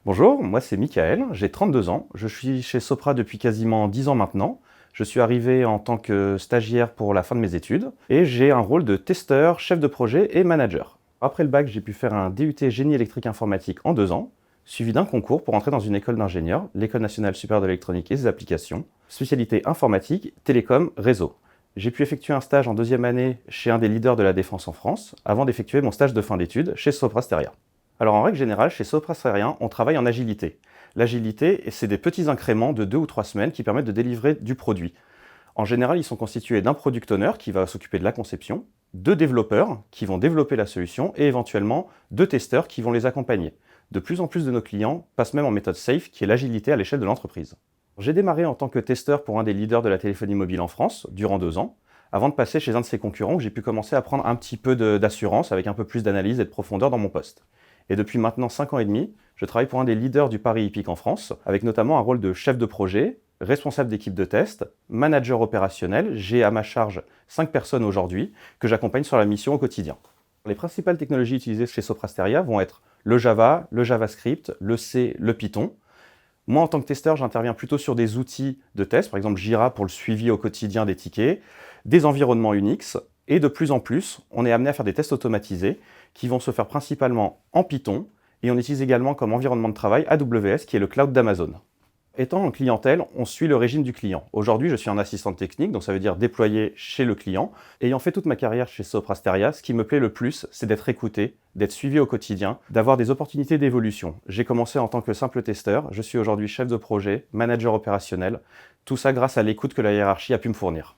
Bonjour, moi c'est Michael, j'ai 32 ans, je suis chez Sopra depuis quasiment 10 ans maintenant. Je suis arrivé en tant que stagiaire pour la fin de mes études et j'ai un rôle de testeur, chef de projet et manager. Après le bac, j'ai pu faire un DUT génie électrique informatique en 2 ans, suivi d'un concours pour entrer dans une école d'ingénieurs, l'École nationale supérieure de l'électronique et des applications, spécialité informatique, télécom, réseau. J'ai pu effectuer un stage en deuxième année chez un des leaders de la défense en France, avant d'effectuer mon stage de fin d'études chez Sopra Steria. Alors en règle générale, chez Sopra Steria, on travaille en agilité. L'agilité, c'est des petits incréments de 2 ou 3 semaines qui permettent de délivrer du produit. En général, ils sont constitués d'un product owner qui va s'occuper de la conception, de développeurs qui vont développer la solution et éventuellement de testeurs qui vont les accompagner. De plus en plus de nos clients passent même en méthode SAFe, qui est l'agilité à l'échelle de l'entreprise. J'ai démarré en tant que testeur pour un des leaders de la téléphonie mobile en France durant 2 ans, avant de passer chez un de ses concurrents où j'ai pu commencer à prendre un petit peu d'assurance avec un peu plus d'analyse et de profondeur dans mon poste. Et depuis maintenant 5 ans et demi, je travaille pour un des leaders du Paris hippique en France, avec notamment un rôle de chef de projet, responsable d'équipe de test, manager opérationnel. J'ai à ma charge 5 personnes aujourd'hui que j'accompagne sur la mission au quotidien. Les principales technologies utilisées chez Sopra Steria vont être le Java, le JavaScript, le C, le Python. Moi, en tant que testeur, j'interviens plutôt sur des outils de test, par exemple Jira pour le suivi au quotidien des tickets, des environnements Unix, et de plus en plus, on est amené à faire des tests automatisés qui vont se faire principalement en Python, et on utilise également comme environnement de travail AWS, qui est le cloud d'Amazon. Étant en clientèle, on suit le régime du client. Aujourd'hui, je suis un assistant technique, donc ça veut dire déployé chez le client. Ayant fait toute ma carrière chez Sopra Steria, ce qui me plaît le plus, c'est d'être écouté, d'être suivi au quotidien, d'avoir des opportunités d'évolution. J'ai commencé en tant que simple testeur, je suis aujourd'hui chef de projet, manager opérationnel, tout ça grâce à l'écoute que la hiérarchie a pu me fournir.